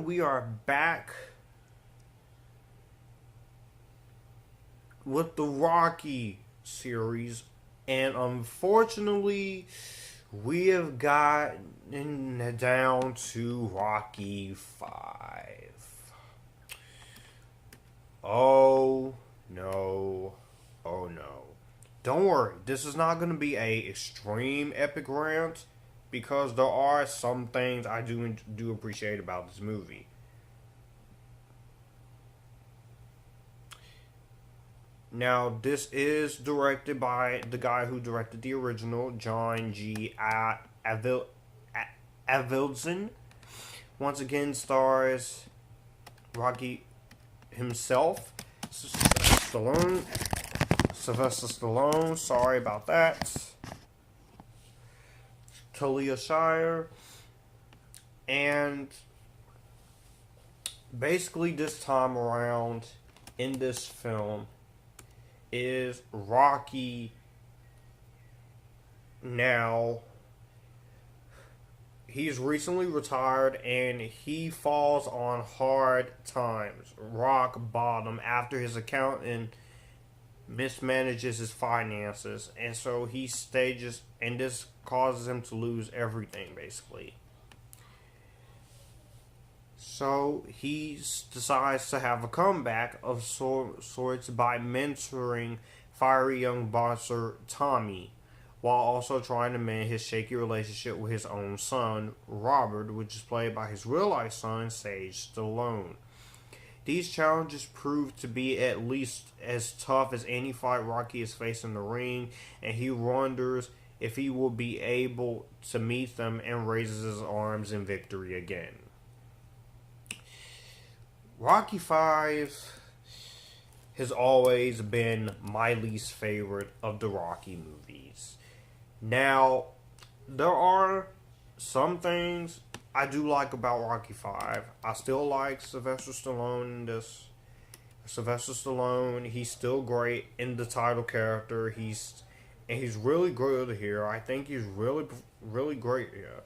And we are back with the Rocky series. And unfortunately, we have gotten down to Rocky 5. Oh no. Oh no. Don't worry, this is not going to be a extreme epic rant because there are some things I do appreciate about this movie. Now, this is directed by the guy who directed the original, John G. Avildsen. Once again, stars Rocky himself, Stallone, Sylvester Stallone. Sorry about that. Talia Shire, and basically this time around in this film is Rocky now. He's recently retired and he falls on hard times, rock bottom, after his accountant mismanages his finances, and so he stages, and this causes him to lose everything basically. So he decides to have a comeback of sorts by mentoring fiery young boxer Tommy, while also trying to mend his shaky relationship with his own son, Robert, which is played by his real-life son, Sage Stallone. These challenges prove to be at least as tough as any fight Rocky has faced in the ring, and he wonders if he will be able to meet them, and raises his arms in victory again. Rocky 5 has always been my least favorite of the Rocky movies. Now, there are some things I do like about Rocky 5. I still like Sylvester Stallone in this. Sylvester Stallone, he's still great in the title character. He's really good here. I think he's really great here.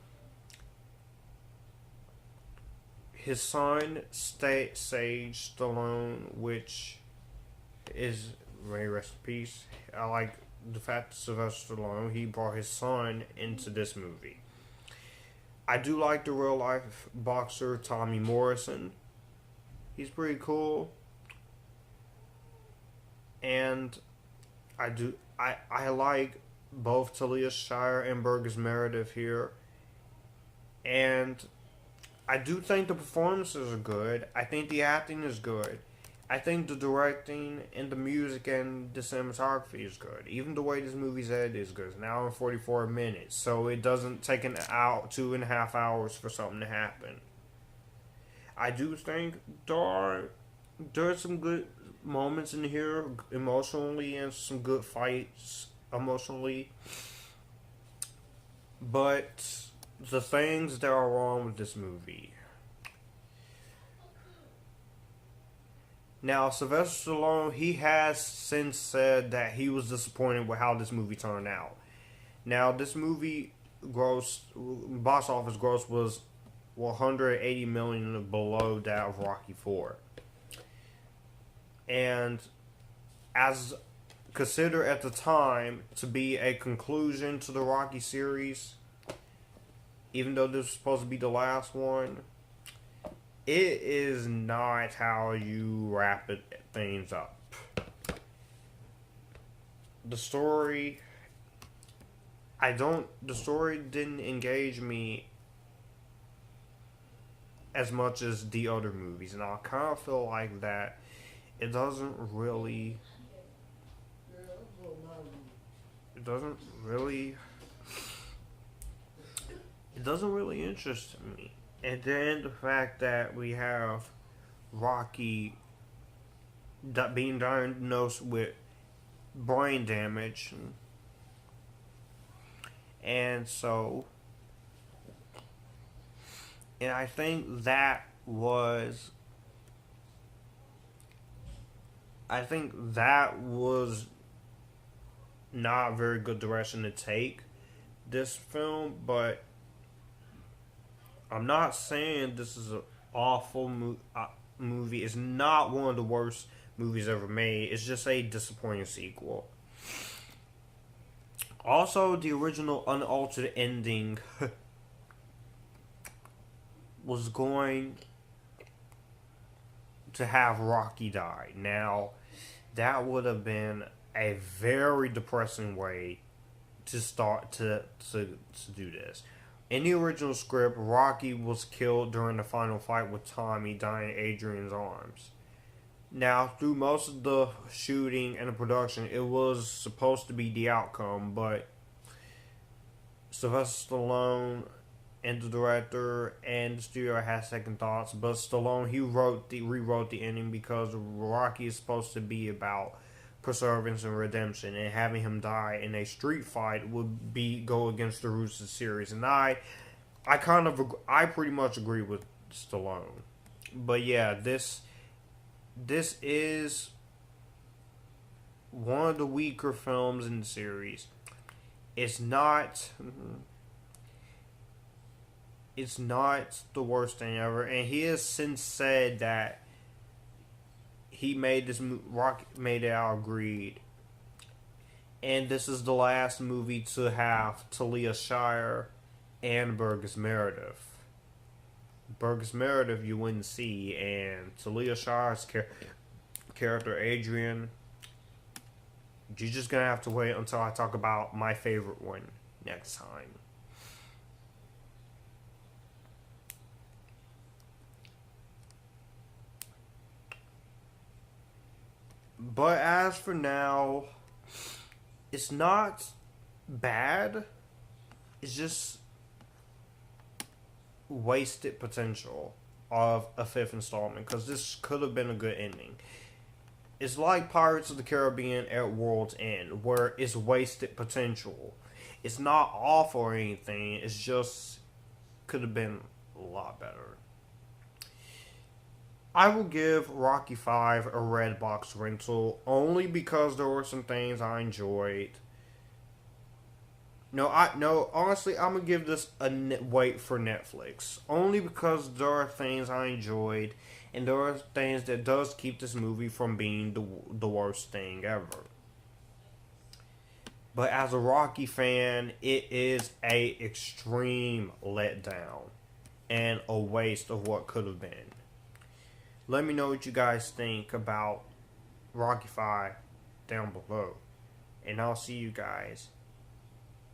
His son, Sage Stallone, which is, may rest in peace. I like the fact that Sylvester Stallone, he brought his son into this movie. I do like the real life boxer Tommy Morrison. He's pretty cool. And I like both Talia Shire and Burgess Meredith here. And I do think the performances are good. I think the acting is good. I think the directing and the music and the cinematography is good. Even the way this movie's edited is good. It's an hour and 44 minutes, so it doesn't take 2.5 hours for something to happen. I do think there's some good moments in here emotionally, and some good fights emotionally. But the things that are wrong with this movie. Now, Sylvester Stallone, he has since said that he was disappointed with how this movie turned out. Now, this movie box office gross was 180 million below that of Rocky 4. And as considered at the time to be a conclusion to the Rocky series, even though this was supposed to be the last one, it is not how you wrap things up. The story didn't engage me as much as the other movies, and I kind of feel like that it doesn't really interest me. And then the fact that we have Rocky being diagnosed with brain damage, and I think that was not a very good direction to take this film, but I'm not saying this is awful movie. It's not one of the worst movies ever made. It's just a disappointing sequel. Also, the original unaltered ending was going to have Rocky die. Now, that would have been a very depressing way to start to do this. In the original script, Rocky was killed during the final fight with Tommy dying in Adrian's arms. Now, through most of the shooting and the production, it was supposed to be the outcome, but Sylvester Stallone and the director and the studio had second thoughts. But Stallone, he rewrote the ending because Rocky is supposed to be about perseverance and redemption, and having him die in a street fight would go against the roots of the series. And I pretty much agree with Stallone. But yeah, this is one of the weaker films in the series. It's not the worst thing ever, and he has since said that he made this Rock made it out of greed, and this is the last movie to have Talia Shire and Burgess Meredith. Burgess Meredith you wouldn't see, and Talia Shire's character Adrian, you're just gonna have to wait until I talk about my favorite one next time. But as for now, it's not bad. It's just wasted potential of a fifth installment, because this could have been a good ending. It's like Pirates of the Caribbean at World's End, where it's wasted potential. It's not awful or anything. It's just could have been a lot better. I will give Rocky V a red box rental only because there were some things I enjoyed. Honestly, I'm gonna give this a wait for Netflix only because there are things I enjoyed, and there are things that does keep this movie from being the worst thing ever. But as a Rocky fan, it is a extreme letdown and a waste of what could have been. Let me know what you guys think about Rocky V down below. And I'll see you guys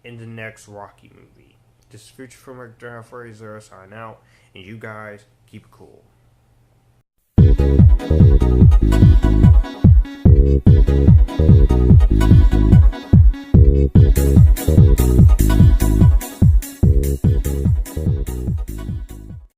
in the next Rocky movie. This is Future Filmmaker Darren Fraser signing out. And you guys keep it cool.